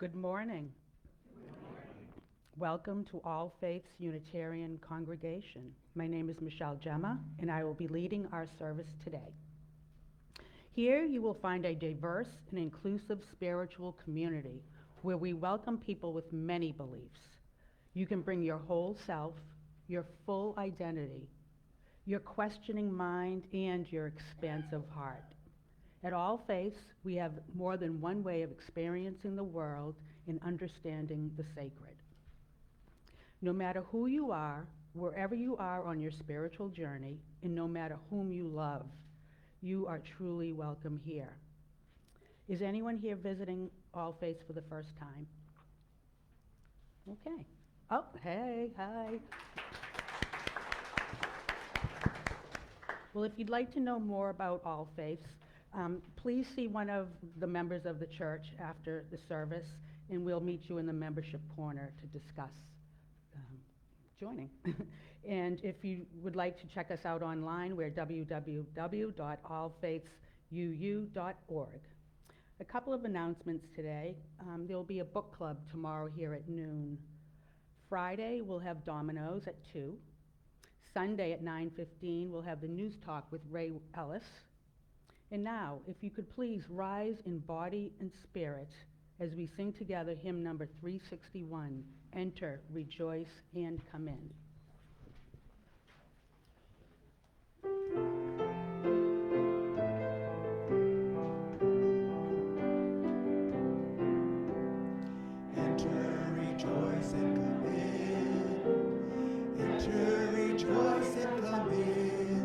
Good morning. Welcome to All Faiths Unitarian Congregation. My name is Gemma, and I will be leading our service today. Here you will find a diverse and inclusive spiritual community where we welcome people with many beliefs. You can bring your whole self, your full identity, your questioning mind, and your expansive heart. At All Faiths, we have more than one way of experiencing the world and understanding the sacred. No matter who you are, wherever you are on your spiritual journey, and no matter whom you love, you are truly welcome here. Is anyone here visiting All Faiths for the first time? Okay. Oh, hey, hi. Well, if you'd like to know more about All Faiths, please see one of the members of the church after the service, and we'll meet you in the membership corner to discuss joining. And if you would like to check us out online, we're www.allfaithsuu.org. A couple of announcements today. There will be a book club tomorrow here at noon. Friday, we'll have Dominoes at 2. Sunday at 9:15, we'll have the News Talk with Ray Ellis. And now, if you could please rise in body and spirit as we sing together hymn number 361, Enter, Rejoice, and Come In. Enter, rejoice, and come in. Enter, rejoice, and come in.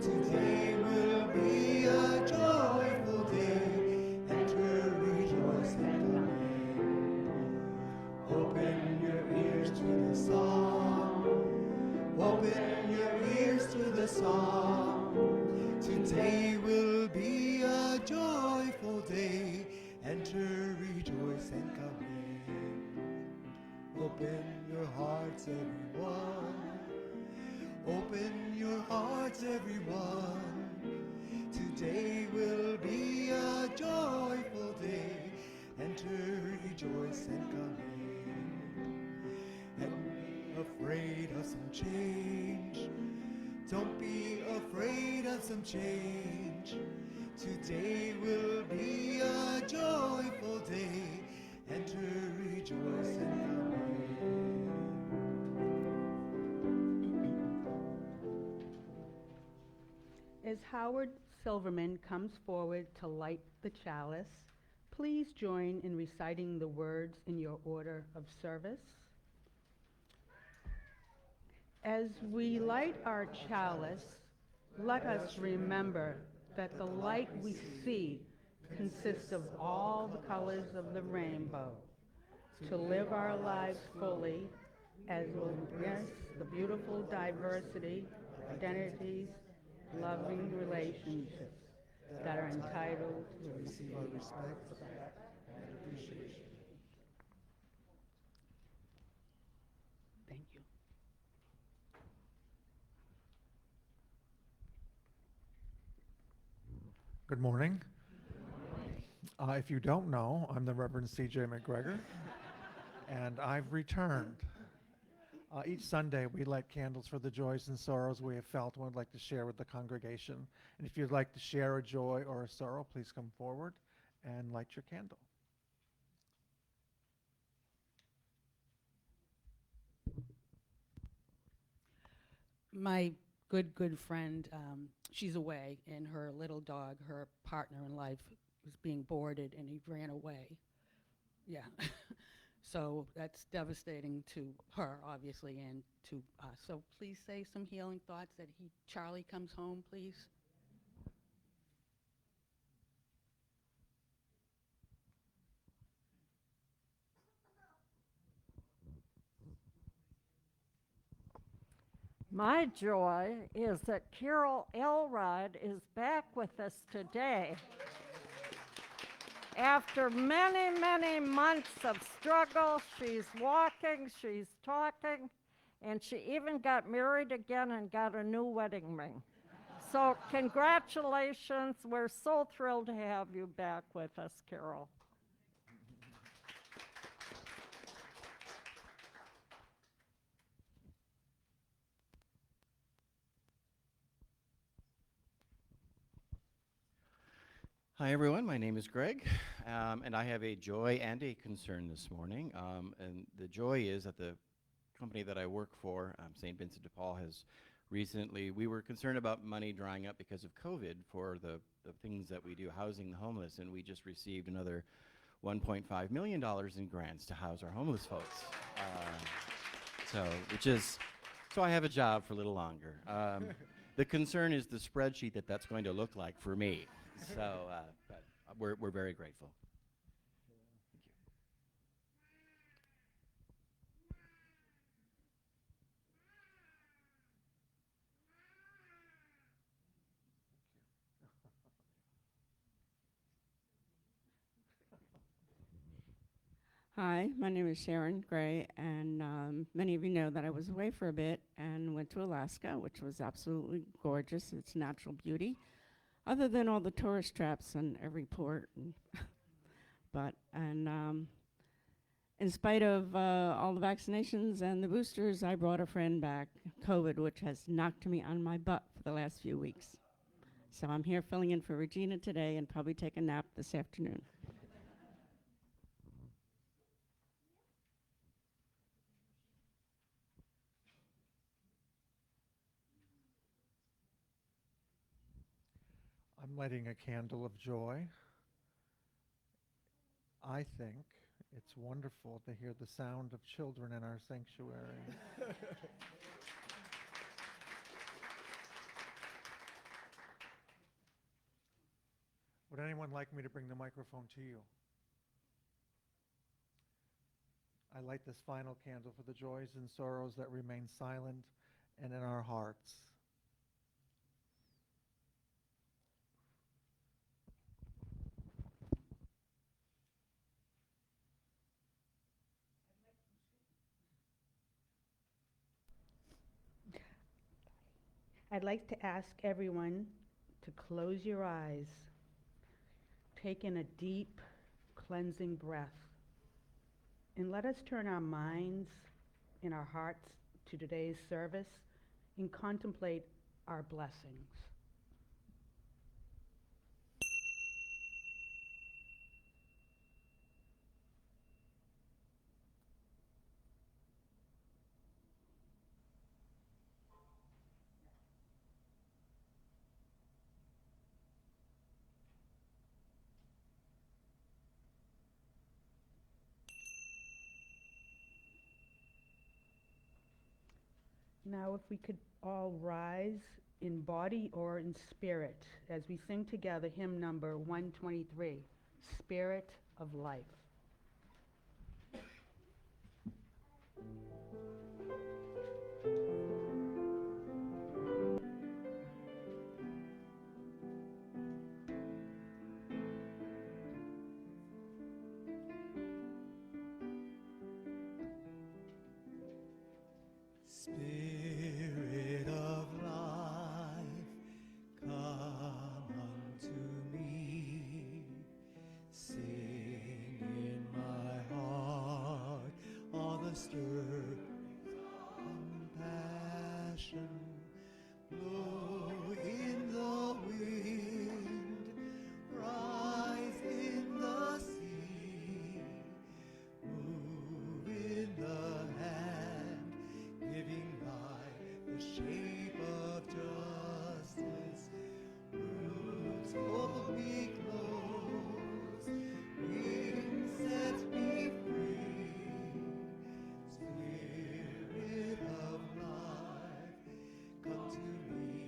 Today will be a joyful day. Enter, rejoice, and come in. Open your ears to the song. Open your ears to the song. Today will be a joyful day. Enter, rejoice, and come in. Open your hearts, everyone. Open your hearts, everyone. Today will be a joyful day. Enter, rejoice, and come in. And be afraid of some change. Don't be afraid of some change. Today will be a joyful day. Enter, rejoice, and come in. As Howard Silverman comes forward to light the chalice, please join in reciting the words in your order of service. As we light our chalice, let us remember that the light we see consists of all the colors of the rainbow. To live our lives fully as we embrace the beautiful diversity, identities, loving relationships that are entitled to receive our respect and appreciation. Thank you. Good morning. If you don't know, I'm the Reverend C.J. McGregor, and I've returned. Each Sunday, we light candles for the joys and sorrows we have felt and would like to share with the congregation. And if you'd like to share a joy or a sorrow, please come forward and light your candle. My good friend, she's away, and her little dog, her partner in life, was being boarded, and he ran away. Yeah. So that's devastating to her, obviously, and to us. So please say some healing thoughts that Charlie comes home, please. My joy is that Carol Elrod is back with us today. After many, many months of struggle, she's walking, she's talking, and she even got married again and got a new wedding ring. So congratulations. We're so thrilled to have you back with us, Carol. Hi, everyone. My name is Gregg, and I have a joy and a concern this morning. And the joy is that the company that I work for, St. Vincent de Paul, has recently, we were concerned about money drying up because of COVID for the things that we do, housing the homeless, and we just received another $1.5 million in grants to house our homeless folks. So I have a job for a little longer. The concern is the spreadsheet that's going to look like for me. So, but we're very grateful. Thank you. Hi, my name is Sharon Gray, and many of you know that I was away for a bit and went to Alaska, which was absolutely gorgeous. It's natural beauty, other than all the tourist traps on every port. In spite of all the vaccinations and the boosters, I brought a friend back, COVID, which has knocked me on my butt for the last few weeks. So I'm here filling in for Regina today and probably take a nap this afternoon. I'm lighting a candle of joy. I think it's wonderful to hear the sound of children in our sanctuary. Would anyone like me to bring the microphone to you? I light this final candle for the joys and sorrows that remain silent and in our hearts. I'd like to ask everyone to close your eyes. Take in a deep, cleansing breath. And let us turn our minds and our hearts to today's service and contemplate our blessings. Now, if we could all rise in body or in spirit as we sing together hymn number 123, Spirit of Life. Spirit of life, come unto me. Sing in my heart all the stirrings of compassion. Blow in the wind, rise in the sea, move in the hand, giving life the shape of justice. Roots hold me close, wings set me free. Spirit of life, come to me,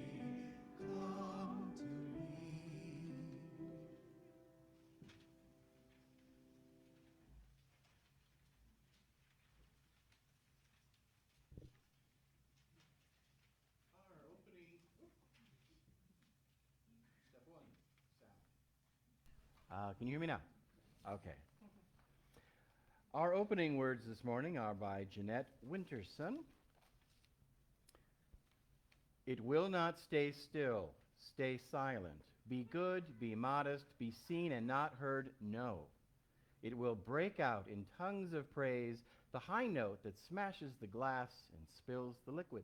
come to me. Can you hear me now? Okay. Our opening words this morning are by Jeanette Winterson. It will not stay still, stay silent. Be good, be modest, be seen and not heard, no. It will break out in tongues of praise, the high note that smashes the glass and spills the liquid.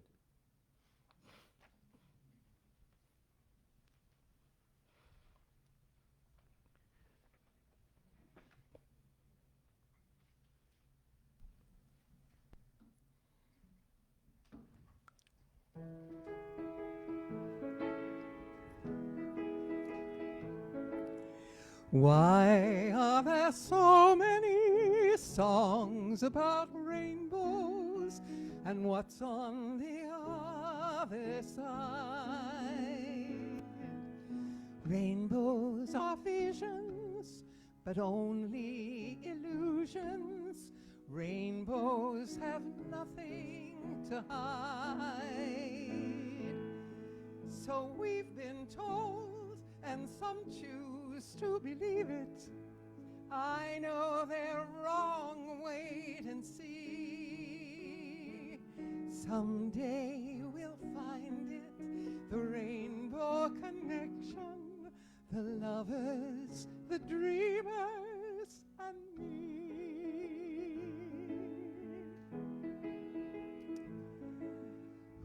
Why are there so many songs about rainbows, and what's on the other side? Rainbows are visions, but only illusions. Rainbows have nothing to hide. So we've been told, and some choose to believe it. I know they're wrong, wait and see. Someday we'll find it, the rainbow connection, the lovers, the dreamers, and me.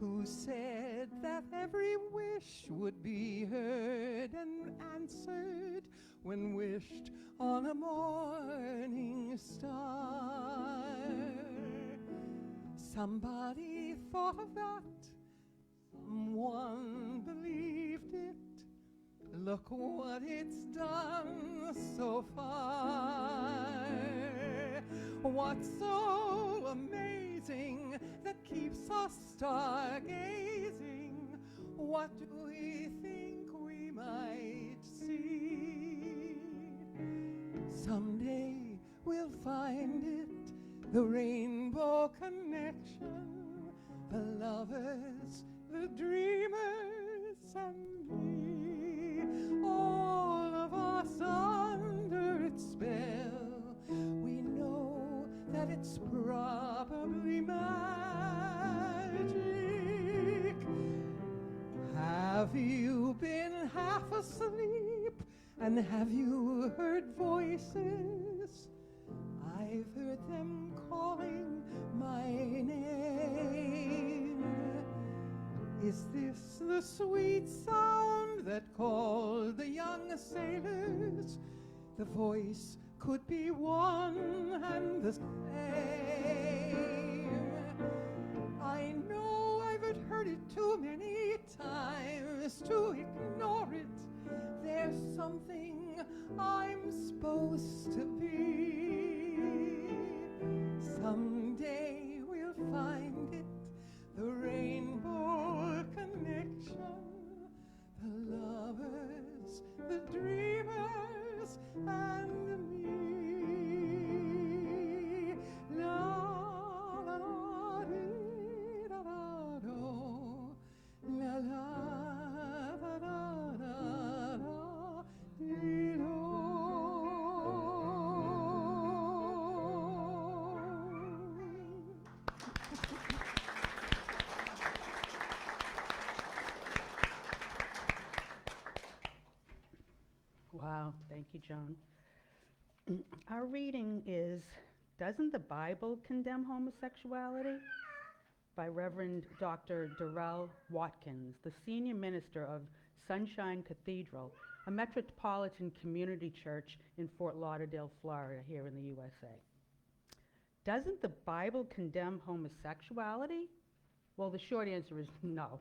Who said that every wish would be heard and answered when wished on a morning star? Somebody thought of that, someone believed it. Look what it's done so far. What's so amazing that keeps us stargazing? What do we think we might see? Someday we'll find it, the rainbow connection, the lovers, the dreamers, and me. All of us under its spell, we know that it's probably magic. Have you been half asleep, and have you heard voices? I've heard them calling my name. Is this the sweet sound that called the young sailors? The voice could be one and the same. I know I've heard it too many times to ignore it. There's something I'm supposed to be. Someday we'll find it, the rainbow connection, the lovers, the dreamers, and me. La la la dee da da do, la la da da da da dee do. Wow, thank you, Joan. Our reading is Doesn't the Bible Condemn Homosexuality? By Reverend Dr. Darrell Watkins, the senior minister of Sunshine Cathedral, a metropolitan community church in Fort Lauderdale, Florida, here in the USA. Doesn't the Bible condemn homosexuality? Well, the short answer is no.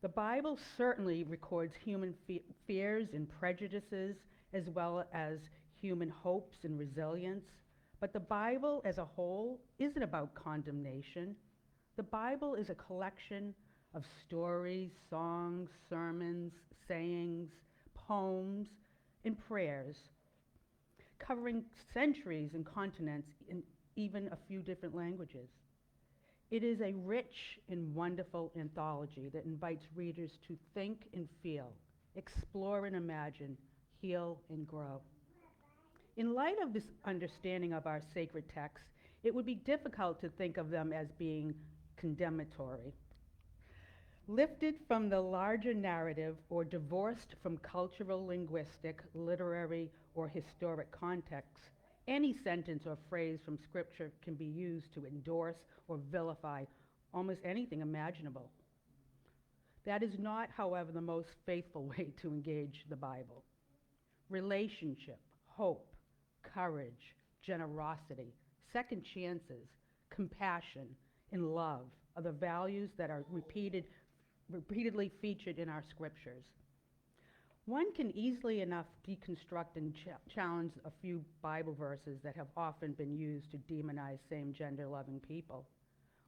The Bible certainly records human fears and prejudices, as well as human hopes and resilience. But the Bible as a whole isn't about condemnation. The Bible is a collection of stories, songs, sermons, sayings, poems, and prayers, covering centuries and continents in even a few different languages. It is a rich and wonderful anthology that invites readers to think and feel, explore and imagine, heal and grow. In light of this understanding of our sacred texts, it would be difficult to think of them as being condemnatory. Lifted from the larger narrative or divorced from cultural, linguistic, literary, or historic contexts, any sentence or phrase from Scripture can be used to endorse or vilify almost anything imaginable. That is not, however, the most faithful way to engage the Bible. Relationship, hope, courage, generosity, second chances, compassion, and love are the values that are repeatedly featured in our Scriptures. One can easily enough deconstruct and challenge a few Bible verses that have often been used to demonize same-gender loving people.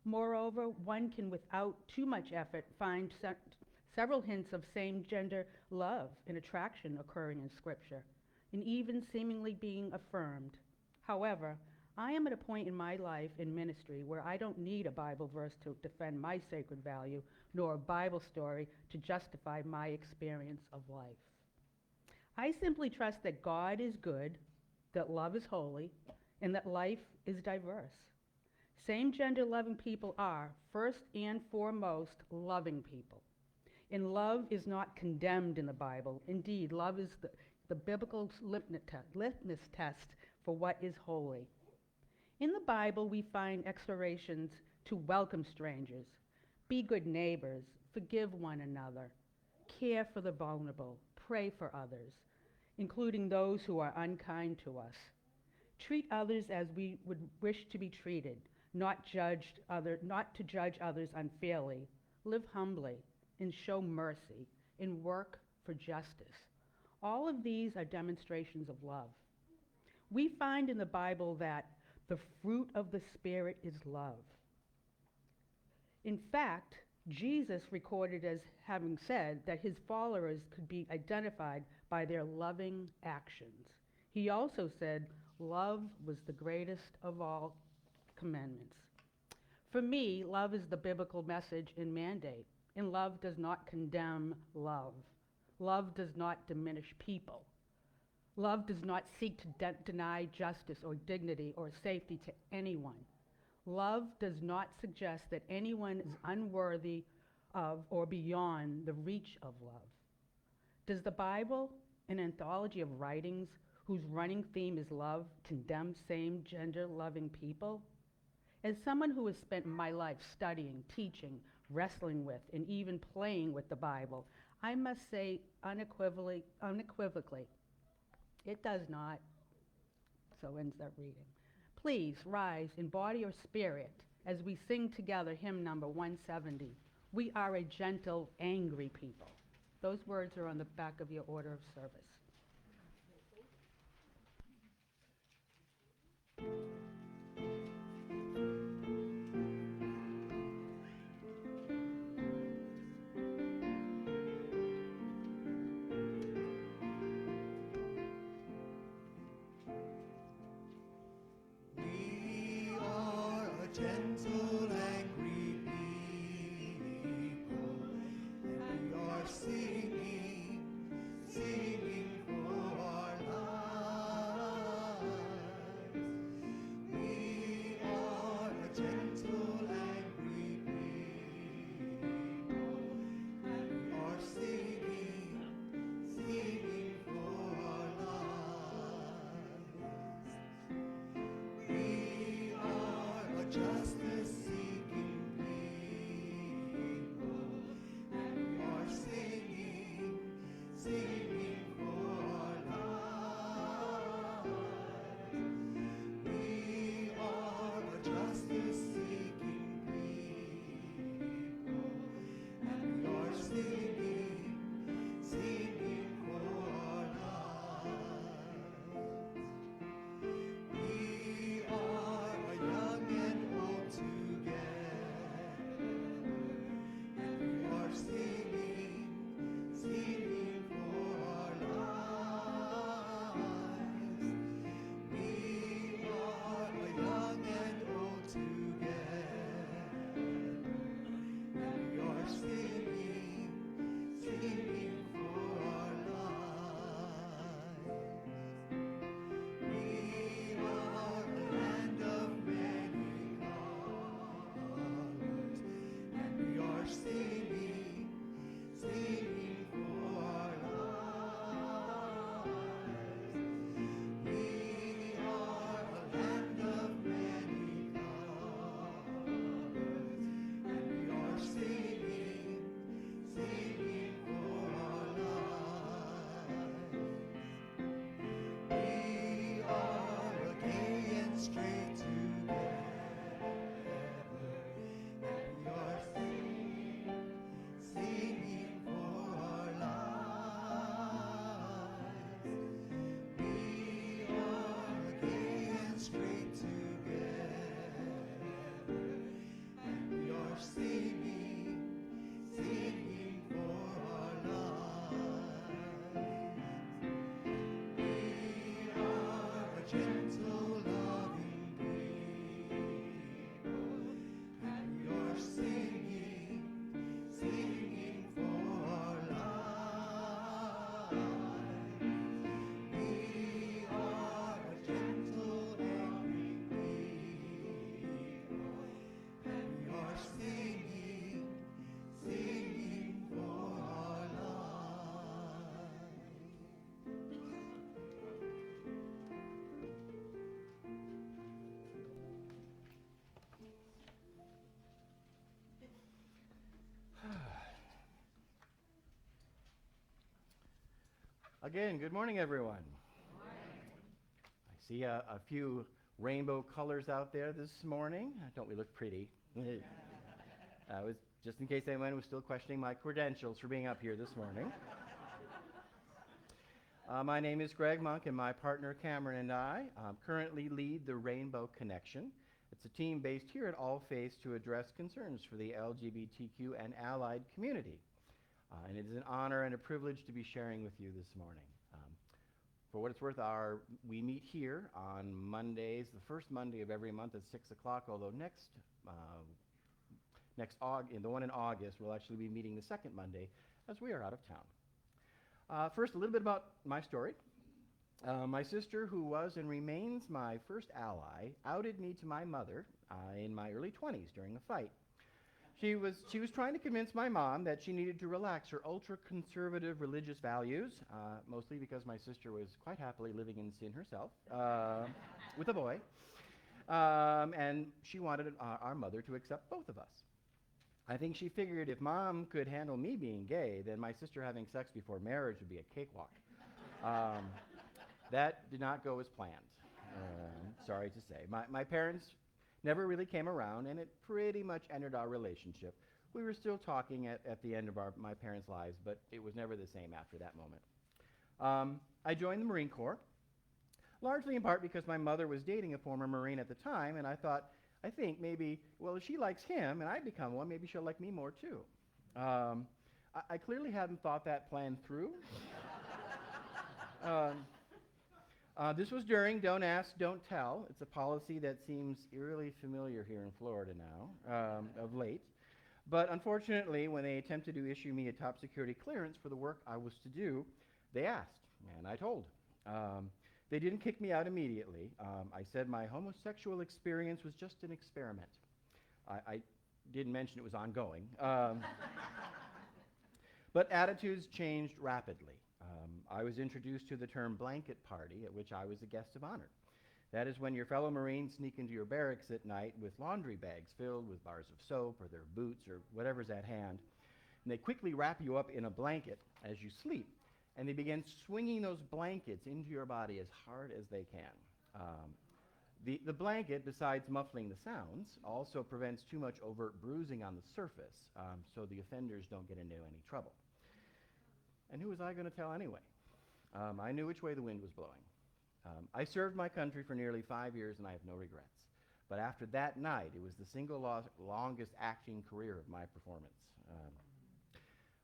Moreover, one can, without too much effort, find several hints of same-gender love and attraction occurring in Scripture, and even seemingly being affirmed. However, I am at a point in my life in ministry where I don't need a Bible verse to defend my sacred value, nor a Bible story to justify my experience of life. I simply trust that God is good, that love is holy, and that life is diverse. Same-gender loving people are, first and foremost, loving people. And love is not condemned in the Bible. Indeed, love is the biblical litmus test for what is holy. In the Bible, we find exhortations to welcome strangers, be good neighbors, forgive one another, care for the vulnerable, pray for others, including those who are unkind to us. Treat others as we would wish to be treated, not to judge others unfairly, live humbly, and show mercy, and work for justice. All of these are demonstrations of love. We find in the Bible that the fruit of the Spirit is love. In fact, Jesus recorded as having said that his followers could be identified by their loving actions. He also said love was the greatest of all commandments. For me, love is the biblical message and mandate, and love does not condemn love. Love does not diminish people. Love does not seek to deny justice or dignity or safety to anyone. Love does not suggest that anyone is unworthy of or beyond the reach of love. Does the Bible, an anthology of writings whose running theme is love, condemn same-gender loving people? As someone who has spent my life studying, teaching, wrestling with, and even playing with the Bible, I must say unequivocally, it does not. So ends that reading. Please rise in body or spirit as we sing together hymn number 170. We are a gentle, angry people. Those words are on the back of your order of service. We are a gentle, angry people, and we are singing, singing for our lives. Again, good morning, everyone. I see a few rainbow colors out there this morning. Don't we look pretty? Was just in case anyone was still questioning my credentials for being up here this morning. My name is Gregg Monk, and my partner Cameron and I currently lead the Rainbow Connection. It's a team based here at All Faiths to address concerns for the LGBTQ and allied community. And it is an honor and a privilege to be sharing with you this morning. For what it's worth, we meet here on Mondays, the first Monday of every month at 6 o'clock, although the one in August, we'll actually be meeting the second Monday as we are out of town. First, a little bit about my story. My sister, who was and remains my first ally, outed me to my mother in my early 20s during a fight. She was trying to convince my mom that she needed to relax her ultra-conservative religious values, mostly because my sister was quite happily living in sin herself with a boy, and she wanted our mother to accept both of us. I think she figured if Mom could handle me being gay, then my sister having sex before marriage would be a cakewalk. That did not go as planned, sorry to say. My parents never really came around, and it pretty much ended our relationship. We were still talking at the end of my parents' lives, but it was never the same after that moment. I joined the Marine Corps, largely in part because my mother was dating a former Marine at the time, and I think maybe, well, if she likes him and I become one, maybe she'll like me more too. I clearly hadn't thought that plan through. This was during Don't Ask, Don't Tell. It's a policy that seems eerily familiar here in Florida now, of late. But unfortunately, when they attempted to issue me a top security clearance for the work I was to do, they asked, and I told. They didn't kick me out immediately. I said my homosexual experience was just an experiment. I didn't mention it was ongoing. But attitudes changed rapidly. I was introduced to the term blanket party, at which I was a guest of honor. That is when your fellow Marines sneak into your barracks at night with laundry bags filled with bars of soap or their boots or whatever's at hand. And they quickly wrap you up in a blanket as you sleep. And they begin swinging those blankets into your body as hard as they can. The blanket, besides muffling the sounds, also prevents too much overt bruising on the surface, so the offenders don't get into any trouble. And who was I going to tell anyway? I knew which way the wind was blowing. I served my country for nearly 5 years, and I have no regrets. But after that night, it was the single longest acting career of my performance.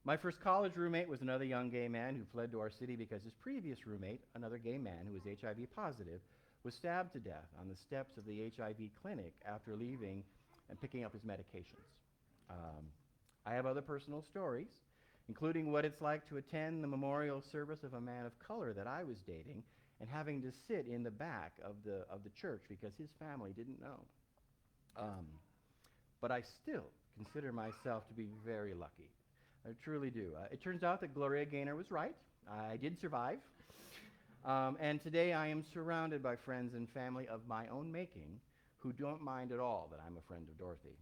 My first college roommate was another young gay man who fled to our city because his previous roommate, another gay man who was HIV positive, was stabbed to death on the steps of the HIV clinic after leaving and picking up his medications. I have other personal stories, including what it's like to attend the memorial service of a man of color that I was dating and having to sit in the back of the church because his family didn't know. But I still consider myself to be very lucky. I truly do. It turns out that Gloria Gaynor was right. I did survive. And today I am surrounded by friends and family of my own making who don't mind at all that I'm a friend of Dorothy.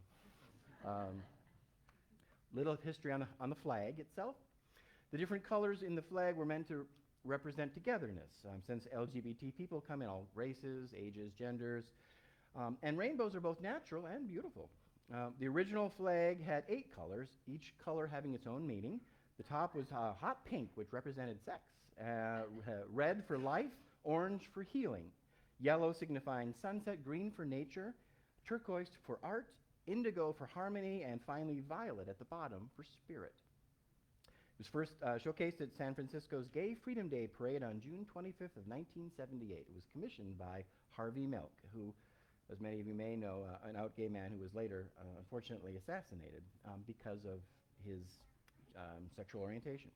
Little history on the flag itself. The different colors in the flag were meant to represent togetherness, since LGBT people come in all races, ages, genders, and rainbows are both natural and beautiful. The original flag had 8 colors, each color having its own meaning. The top was hot pink, which represented sex, red for life, orange for healing, yellow signifying sunset, green for nature, turquoise for art, indigo for harmony, and finally violet at the bottom for spirit. It was first showcased at San Francisco's Gay Freedom Day Parade on June 25th of 1978. It was commissioned by Harvey Milk, who, as many of you may know, an out gay man who was later unfortunately assassinated because of his sexual orientation.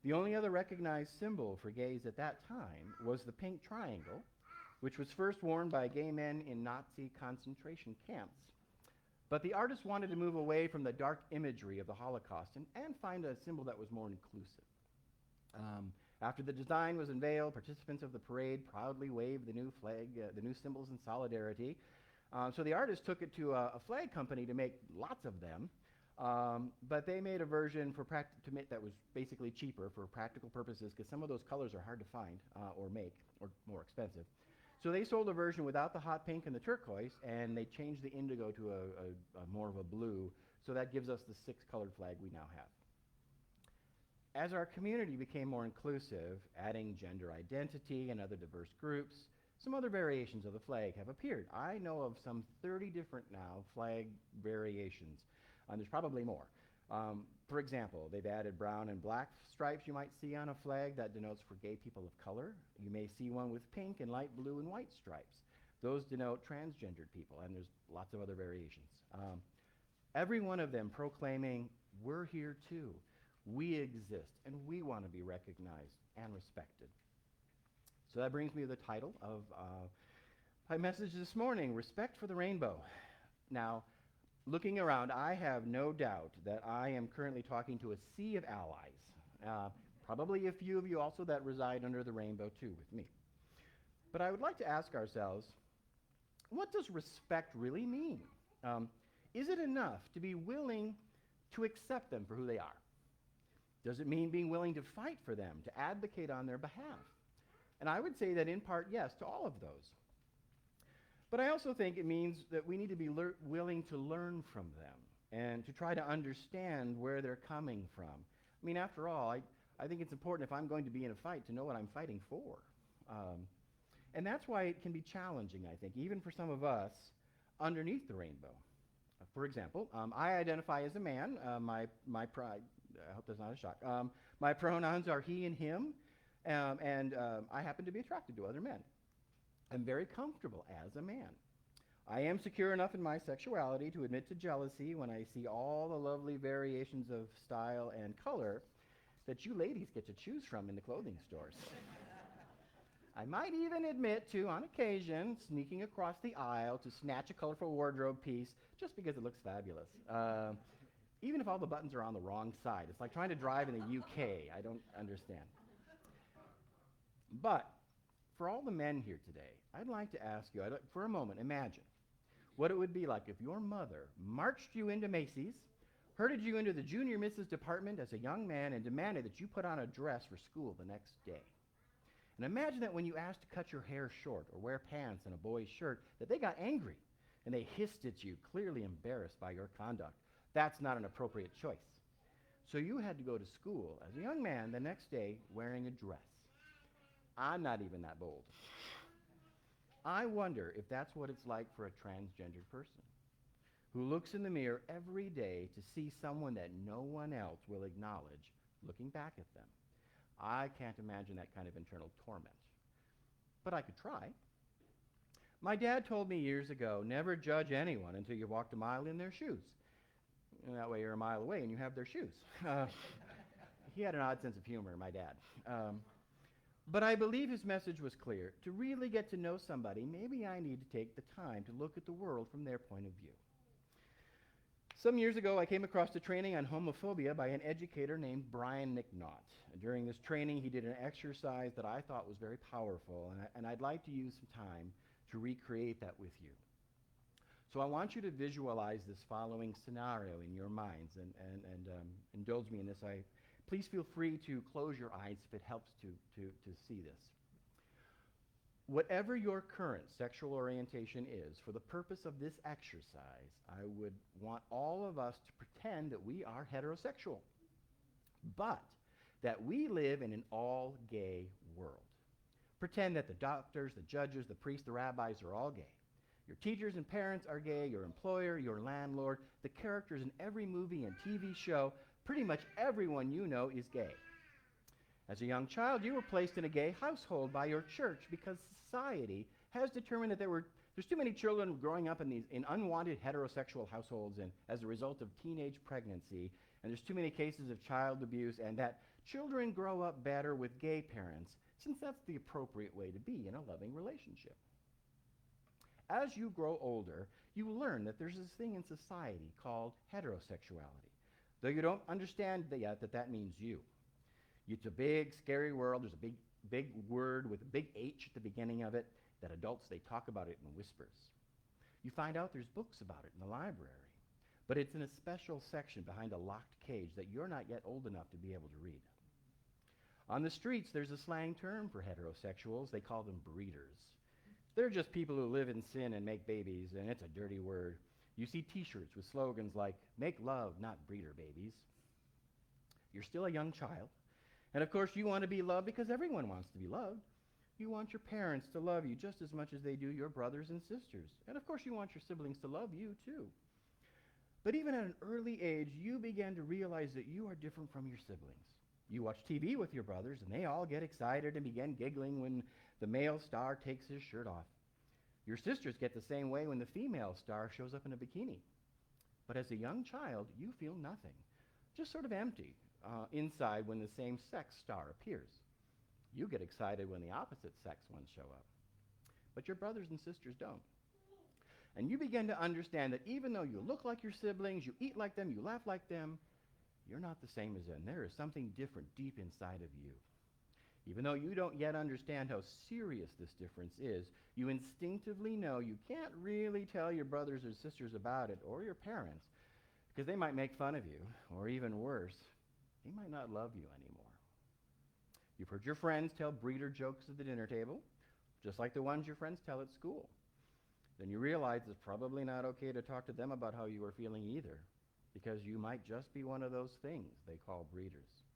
The only other recognized symbol for gays at that time was the pink triangle, which was first worn by gay men in Nazi concentration camps. But the artist wanted to move away from the dark imagery of the Holocaust and find a symbol that was more inclusive. After the design was unveiled, participants of the parade proudly waved the new flag, the new symbols in solidarity. So the artist took it to a flag company to make lots of them. But they made a version for that was basically cheaper for practical purposes because some of those colors are hard to find or make or more expensive. So they sold a version without the hot pink and the turquoise, and they changed the indigo to a more of a blue. So that gives us the 6-colored flag we now have. As our community became more inclusive, adding gender identity and other diverse groups, some other variations of the flag have appeared. I know of some 30 different now flag variations. There's probably more. For example, they've added brown and black stripes you might see on a flag that denotes for gay people of color. You may see one with pink and light blue and white stripes. Those denote transgendered people, and there's lots of other variations. Every one of them proclaiming, we're here too. We exist, and we want to be recognized and respected. So that brings me to the title of my message this morning, Respect for the Rainbow. Now, looking around, I have no doubt that I am currently talking to a sea of allies, probably a few of you also that reside under the rainbow too with me. But I would like to ask ourselves, what does respect really mean? Is it enough to be willing to accept them for who they are? Does it mean being willing to fight for them, to advocate on their behalf? And I would say that in part, yes, to all of those. But I also think it means that we need to be willing to learn from them and to try to understand where they're coming from. I mean, after all, I think it's important if I'm going to be in a fight to know what I'm fighting for. And that's why it can be challenging, I think, even for some of us underneath the rainbow. For example, I identify as a man. My I hope that's not a shock. My pronouns are he and him, and I happen to be attracted to other men. I'm very comfortable as a man. I am secure enough in my sexuality to admit to jealousy when I see all the lovely variations of style and color that you ladies get to choose from in the clothing stores. I might even admit to, on occasion, sneaking across the aisle to snatch a colorful wardrobe piece just because it looks fabulous. Even if all the buttons are on the wrong side. It's like trying to drive in the UK. I don't understand. But for all the men here today, I'd like to ask you, for a moment, imagine what it would be like if your mother marched you into Macy's, herded you into the junior Mrs. department as a young man, and demanded that you put on a dress for school the next day. And imagine that when you asked to cut your hair short or wear pants and a boy's shirt, that they got angry and they hissed at you, clearly embarrassed by your conduct. That's not an appropriate choice. So you had to go to school as a young man the next day wearing a dress. I'm not even that bold. I wonder if that's what it's like for a transgendered person who looks in the mirror every day to see someone that no one else will acknowledge looking back at them. I can't imagine that kind of internal torment. But I could try. My dad told me years ago, never judge anyone until you've walked a mile in their shoes. And that way you're a mile away and you have their shoes. He had an odd sense of humor, my dad. But I believe his message was clear. To really get to know somebody, maybe I need to take the time to look at the world from their point of view. Some years ago, I came across a training on homophobia by an educator named Brian McNaught. During this training, he did an exercise that I thought was very powerful, and I'd like to use some time to recreate that with you. So I want you to visualize this following scenario in your minds, and indulge me in this. Please feel free to close your eyes if it helps to see this. Whatever your current sexual orientation is, for the purpose of this exercise, I would want all of us to pretend that we are heterosexual, but that we live in an all-gay world. Pretend that the doctors, the judges, the priests, the rabbis are all gay. Your teachers and parents are gay, your employer, your landlord, the characters in every movie and TV show, pretty much everyone you know is gay. As a young child, you were placed in a gay household by your church because society has determined that there's too many children growing up in unwanted heterosexual households and as a result of teenage pregnancy, and there's too many cases of child abuse, and that children grow up better with gay parents, since that's the appropriate way to be in a loving relationship. As you grow older, you learn that there's this thing in society called heterosexuality, though you don't understand yet that means you. It's a big, scary world. There's a big word with a big H at the beginning of it that adults, they talk about it in whispers. You find out there's books about it in the library. but it's in a special section behind a locked cage that you're not yet old enough to be able to read. On the streets, there's a slang term for heterosexuals. They call them breeders. They're just people who live in sin and make babies, and it's a dirty word. You see T-shirts with slogans like, "Make love, not breeder babies." You're still a young child, and of course you want to be loved because everyone wants to be loved. You want your parents to love you just as much as they do your brothers and sisters, and of course you want your siblings to love you too. But even at an early age, you begin to realize that you are different from your siblings. You watch TV with your brothers, and they all get excited and begin giggling when the male star takes his shirt off. Your sisters get the same way when the female star shows up in a bikini. But as a young child, you feel nothing, just sort of empty inside when the same-sex star appears. You get excited when the opposite-sex ones show up. But your brothers and sisters don't. And you begin to understand that even though you look like your siblings, you eat like them, you laugh like them, you're not the same as them. There is something different deep inside of you. Even though you don't yet understand how serious this difference is, you instinctively know you can't really tell your brothers or sisters about it, or your parents, because they might make fun of you, or even worse, they might not love you anymore. You've heard your friends tell breeder jokes at the dinner table, just like the ones your friends tell at school. Then you realize it's probably not okay to talk to them about how you are feeling either, because you might just be one of those things they call breeders.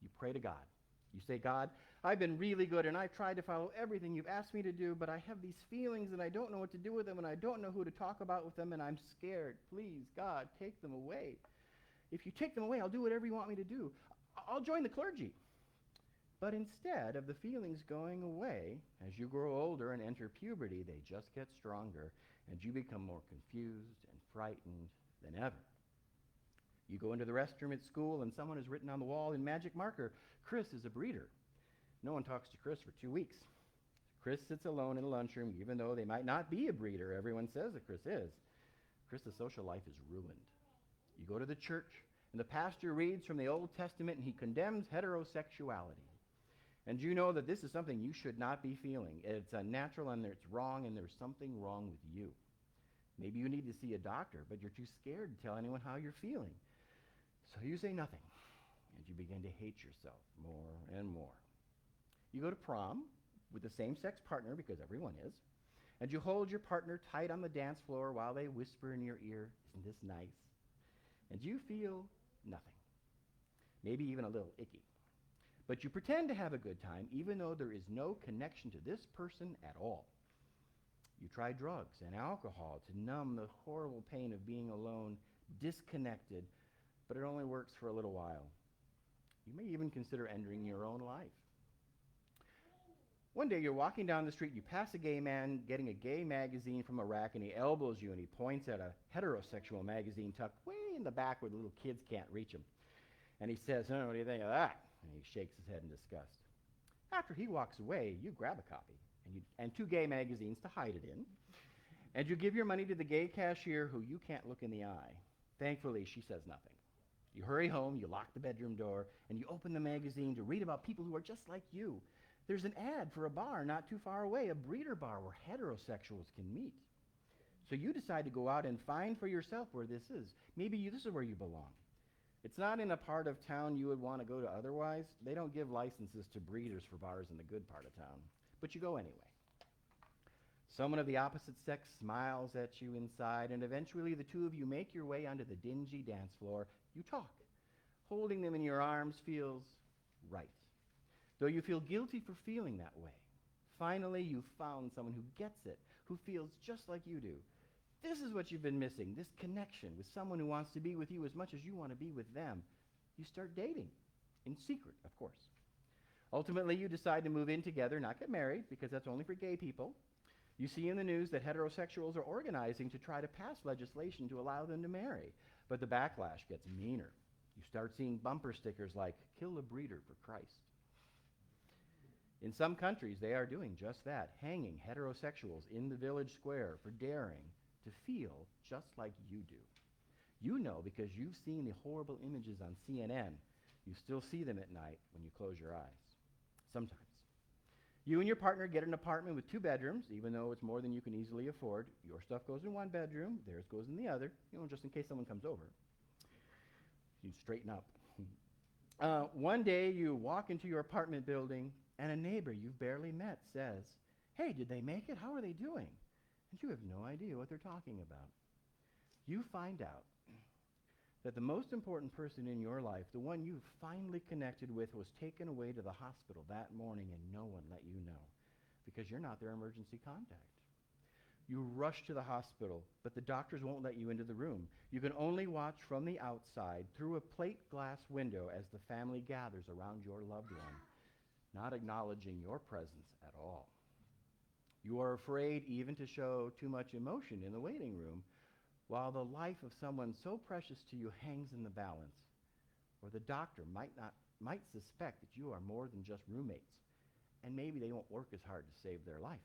You pray to God. You say, "God, I've been really good and I've tried to follow everything you've asked me to do, but I have these feelings and I don't know what to do with them and I don't know who to talk about with them and I'm scared. Please, God, take them away. If you take them away, I'll do whatever you want me to do. I'll join the clergy." But instead of the feelings going away, as you grow older and enter puberty, they just get stronger and you become more confused and frightened than ever. You go into the restroom at school and someone has written on the wall in magic marker, "Chris is a breeder." No one talks to Chris for 2 weeks. Chris sits alone in the lunchroom, even though they might not be a breeder. Everyone says that Chris is. Chris's social life is ruined. You go to the church, and the pastor reads from the Old Testament, and he condemns heterosexuality. And you know that this is something you should not be feeling. It's unnatural, and it's wrong, and there's something wrong with you. Maybe you need to see a doctor, but you're too scared to tell anyone how you're feeling. So you say nothing, and you begin to hate yourself more and more. You go to prom with the same-sex partner, because everyone is, and you hold your partner tight on the dance floor while they whisper in your ear, "Isn't this nice?" And you feel nothing, maybe even a little icky. But you pretend to have a good time, even though there is no connection to this person at all. You try drugs and alcohol to numb the horrible pain of being alone, disconnected, but it only works for a little while. You may even consider ending your own life. One day you're walking down the street, you pass a gay man getting a gay magazine from a rack, and he elbows you and he points at a heterosexual magazine tucked way in the back where the little kids can't reach him. And he says, "Oh, what do you think of that?" And he shakes his head in disgust. After he walks away, you grab a copy and 2 gay magazines to hide it in, and you give your money to the gay cashier who you can't look in the eye. Thankfully, she says nothing. You hurry home, you lock the bedroom door, and you open the magazine to read about people who are just like you. There's an ad for a bar not too far away, a breeder bar where heterosexuals can meet. So you decide to go out and find for yourself where this is. Maybe this is where you belong. It's not in a part of town you would want to go to otherwise. They don't give licenses to breeders for bars in the good part of town. But you go anyway. Someone of the opposite sex smiles at you inside, and eventually the two of you make your way onto the dingy dance floor. You talk. Holding them in your arms feels right, though you feel guilty for feeling that way. Finally, you've found someone who gets it, who feels just like you do. This is what you've been missing, this connection with someone who wants to be with you as much as you want to be with them. You start dating, in secret, of course. Ultimately, you decide to move in together, not get married, because that's only for gay people. You see in the news that heterosexuals are organizing to try to pass legislation to allow them to marry, but the backlash gets meaner. You start seeing bumper stickers like, "Kill a breeder for Christ." In some countries, they are doing just that, hanging heterosexuals in the village square for daring to feel just like you do. You know because you've seen the horrible images on CNN. You still see them at night when you close your eyes. Sometimes. You and your partner get an apartment with 2 bedrooms, even though it's more than you can easily afford. Your stuff goes in one bedroom, theirs goes in the other, just in case someone comes over. You straighten up. One day you walk into your apartment building and a neighbor you've barely met says, "Hey, did they make it? How are they doing?" And you have no idea what they're talking about. You find out that the most important person in your life, the one you finally connected with, was taken away to the hospital that morning and no one let you know because you're not their emergency contact. You rush to the hospital, but the doctors won't let you into the room. You can only watch from the outside through a plate glass window as the family gathers around your loved one, not acknowledging your presence at all. You are afraid even to show too much emotion in the waiting room, while the life of someone so precious to you hangs in the balance, or the doctor might suspect that you are more than just roommates, and maybe they won't work as hard to save their life.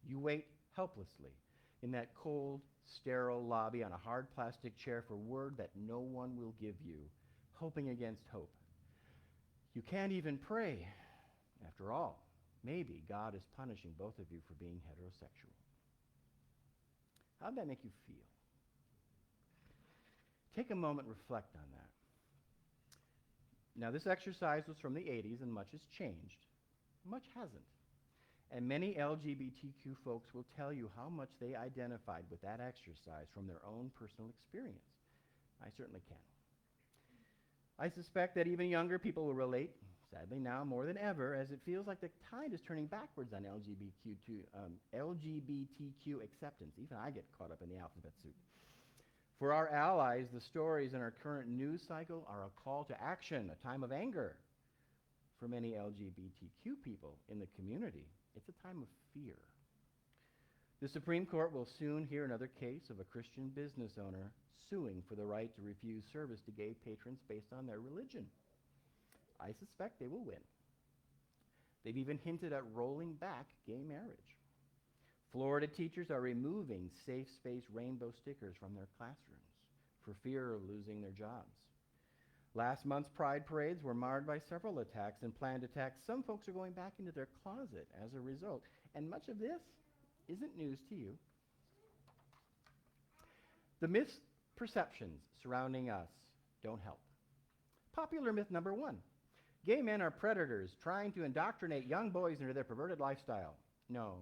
You wait helplessly in that cold, sterile lobby on a hard plastic chair for word that no one will give you, hoping against hope. You can't even pray. After all, maybe God is punishing both of you for being heterosexual. How'd that make you feel? Take a moment and reflect on that. Now, this exercise was from the 80s, and much has changed. Much hasn't. And many LGBTQ folks will tell you how much they identified with that exercise from their own personal experience. I certainly can. I suspect that even younger people will relate, sadly now more than ever, as it feels like the tide is turning backwards on LGBTQ acceptance. Even I get caught up in the alphabet soup. For our allies, the stories in our current news cycle are a call to action, a time of anger. For many LGBTQ people in the community, it's a time of fear. The Supreme Court will soon hear another case of a Christian business owner suing for the right to refuse service to gay patrons based on their religion. I suspect they will win. They've even hinted at rolling back gay marriage. Florida teachers are removing safe space rainbow stickers from their classrooms for fear of losing their jobs. Last month's pride parades were marred by several attacks and planned attacks. Some folks are going back into their closet as a result. And much of this isn't news to you. The misperceptions surrounding us don't help. Popular myth number 1. Gay men are predators trying to indoctrinate young boys into their perverted lifestyle. No.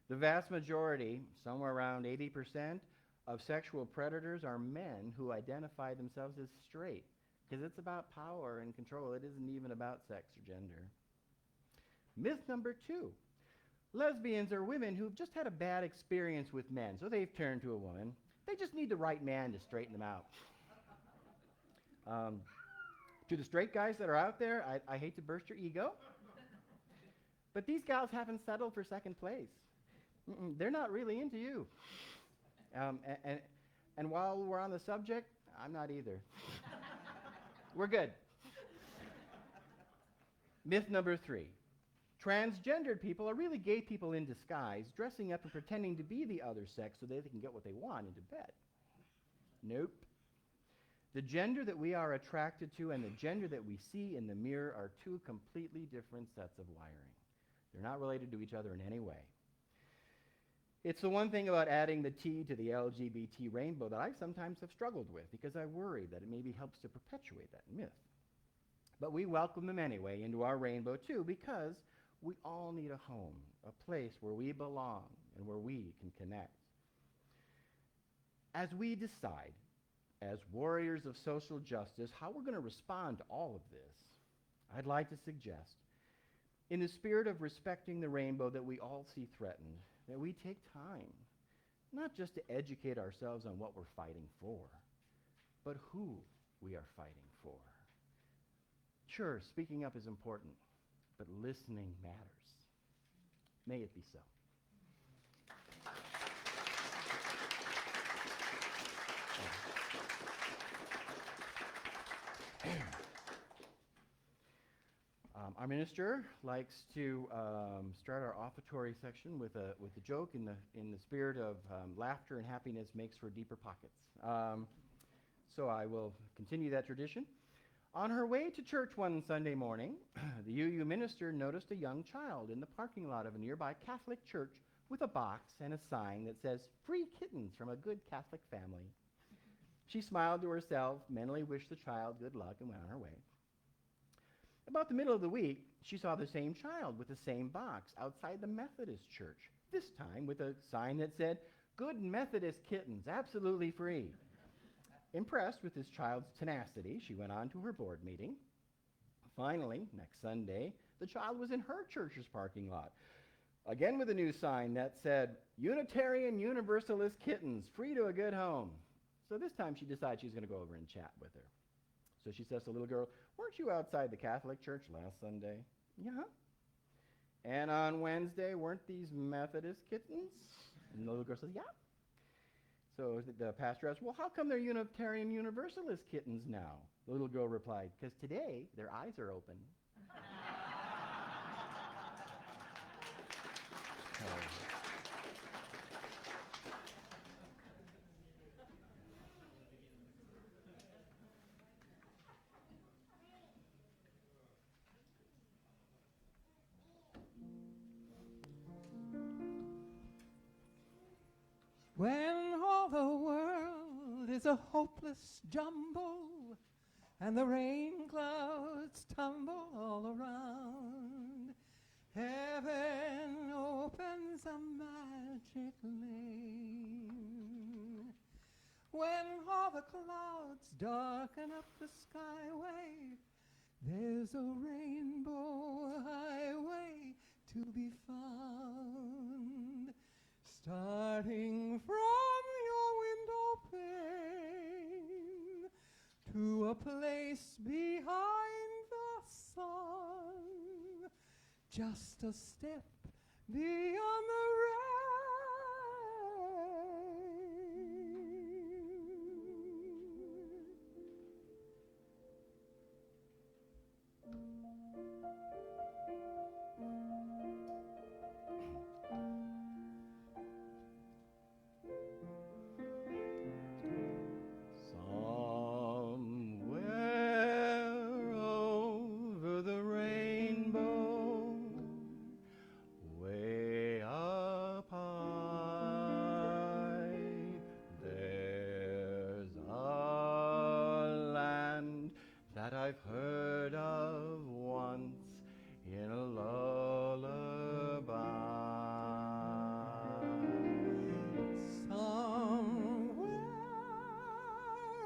The vast majority, somewhere around 80%, of sexual predators are men who identify themselves as straight, because it's about power and control. It isn't even about sex or gender. Myth number 2. Lesbians are women who've just had a bad experience with men, so they've turned to a woman. They just need the right man to straighten them out. To the straight guys that are out there, I hate to burst your ego, but these gals haven't settled for second place. They're not really into you. And while we're on the subject, I'm not either. We're good. Myth number 3. Transgendered people are really gay people in disguise, dressing up and pretending to be the other sex so that they can get what they want into bed. Nope. The gender that we are attracted to and the gender that we see in the mirror are 2 completely different sets of wiring. They're not related to each other in any way. It's the one thing about adding the T to the LGBT rainbow that I sometimes have struggled with because I worry that it maybe helps to perpetuate that myth. But we welcome them anyway into our rainbow too, because we all need a home, a place where we belong and where we can connect. As we decide, as warriors of social justice, how we're going to respond to all of this, I'd like to suggest, in the spirit of respecting the rainbow that we all see threatened, that we take time, not just to educate ourselves on what we're fighting for, but who we are fighting for. Sure, speaking up is important, but listening matters. May it be so. Our minister likes to start our offertory section with a joke in the spirit of laughter and happiness makes for deeper pockets. So I will continue that tradition. On her way to church one Sunday morning, the UU minister noticed a young child in the parking lot of a nearby Catholic church with a box and a sign that says, "Free kittens from a good Catholic family." She smiled to herself, mentally wished the child good luck, and went on her way. About the middle of the week, she saw the same child with the same box outside the Methodist church, this time with a sign that said, "Good Methodist kittens, absolutely free." Impressed with this child's tenacity, she went on to her board meeting. Finally, next Sunday, the child was in her church's parking lot, again with a new sign that said, "Unitarian Universalist kittens, free to a good home." So this time she decided she's going to go over and chat with her. So she says to the little girl, "Weren't you outside the Catholic church last Sunday?" "Yeah." "And on Wednesday, weren't these Methodist kittens?" And the little girl says, "Yeah." So the pastor asked, "Well, how come they're Unitarian Universalist kittens now?" The little girl replied, "Because today their eyes are open." When all the world is a hopeless jumble and the rain clouds tumble all around, heaven opens a magic lane. When all the clouds darken up the skyway, there's a rainbow highway to be found. Starting from your window pane to a place behind the sun, just a step beyond the rain. Somewhere over the rainbow, way up high, there's a land that I've heard of once in a lullaby. Somewhere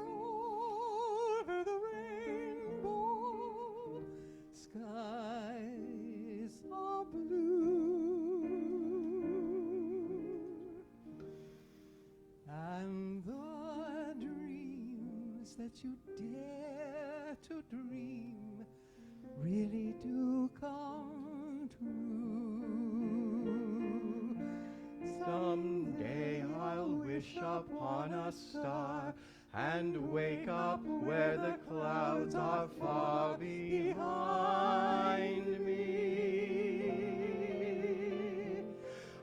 over the rainbow, skies are blue, and the dreams that you dare to dream really do come true. Someday I'll wish upon a star and wake up where the clouds are far behind me,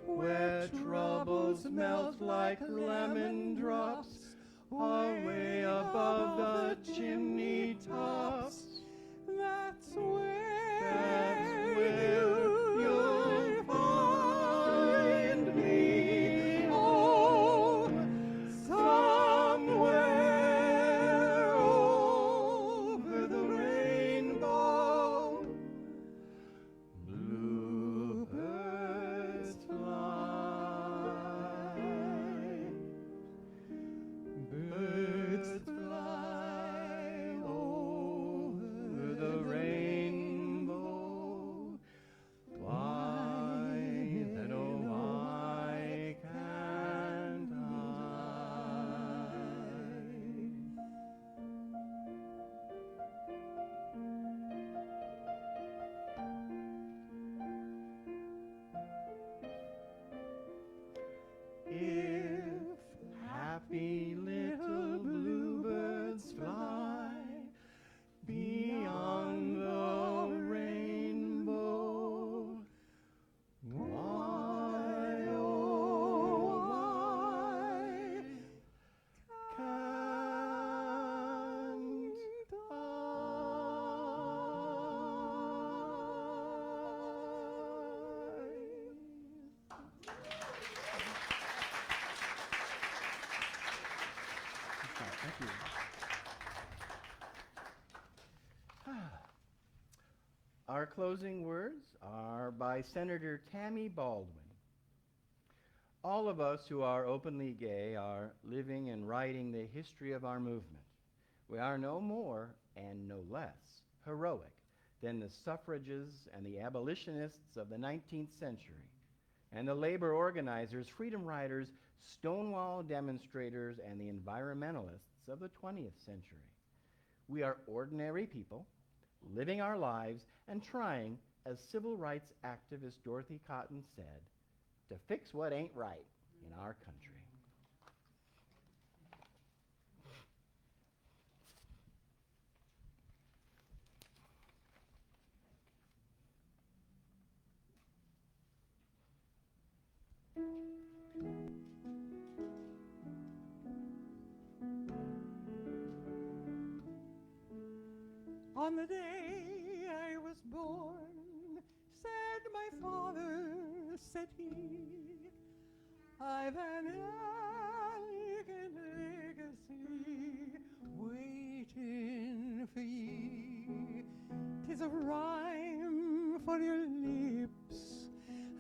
where troubles melt like lemon drops away above the chimney tops. That's where you'll find me. Oh, somewhere over the rainbow, bluebirds fly. Thank you. Our closing words are by Senator Tammy Baldwin. All of us who are openly gay are living and writing the history of our movement. We are no more and no less heroic than the suffragists and the abolitionists of the 19th century, and the labor organizers, freedom riders, Stonewall demonstrators, and the environmentalists of the 20th century. We are ordinary people living our lives and trying, as civil rights activist Dorothy Cotton said, to fix what ain't right in our country. On the day I was born, said my father, said he, I've an elegant legacy waiting for ye. 'Tis a rhyme for your lips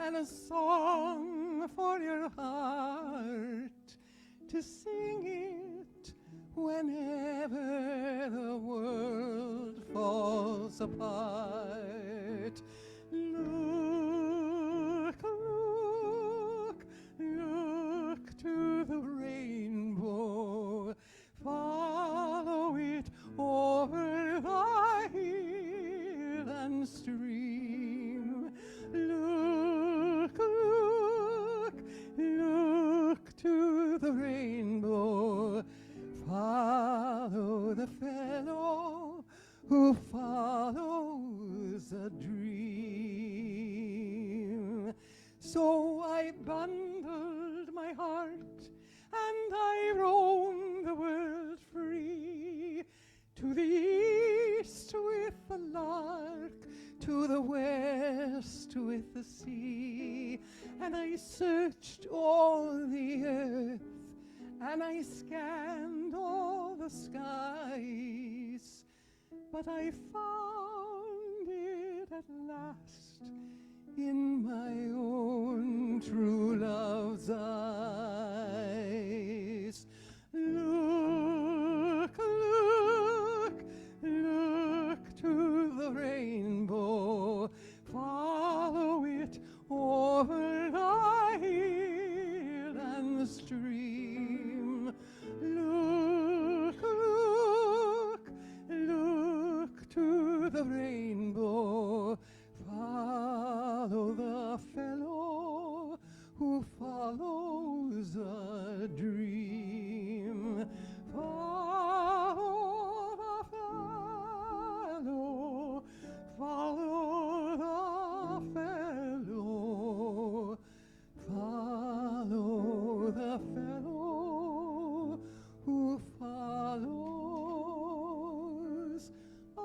and a song for your heart, to sing it whenever the world falls apart. Look, look, look to the rainbow, follow it over the hill and stream. Look, look, look to the rainbow, follow the fellow who follows a dream. So I bundled my heart and I roamed the world free, to the east with the lark, to the west with the sea. And I searched all the earth and I scanned all the skies, but I found it at last in my own true love's eyes. Look, look, look to the rainbow, follow it over the hill and the stream. Look, look, look to the rainbow, follow the fellow who follows a dream. Follow the fellow, follow the fellow, follow the fellow who follows a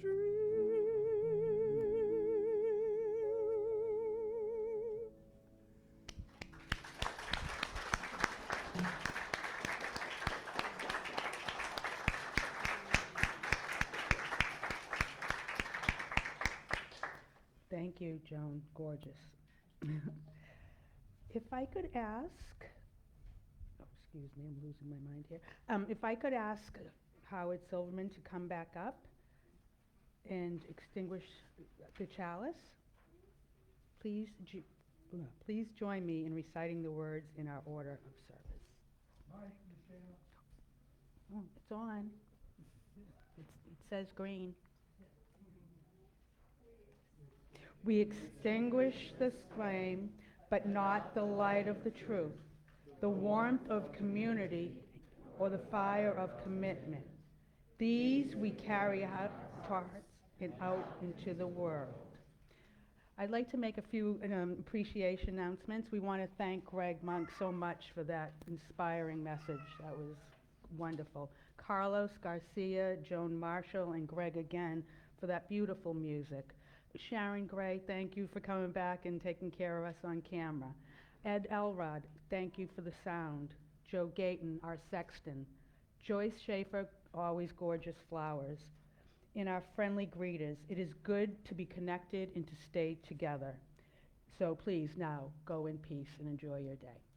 dream. Thank you, Joan. Gorgeous. If I could ask, oh, excuse me, I'm losing my mind here. If I could ask Howard Silverman to come back up and extinguish the chalice, please, please join me in reciting the words in our order of service. Oh, it's on. It says green. We extinguish this flame, but not the light of the truth, the warmth of community, or the fire of commitment. These we carry out to our hearts and out into the world. I'd like to make a few appreciation announcements. We want to thank Gregg Monk so much for that inspiring message. That was wonderful. Carlos, Garcia, Joan Marshall, and Gregg again for that beautiful music. Sharon Gray, thank you for coming back and taking care of us on camera. Ed Elrod, thank you for the sound. Joe Gayton, our sexton. Joyce Schaefer, always gorgeous flowers. And our friendly greeters, it is good to be connected and to stay together. So please now go in peace and enjoy your day.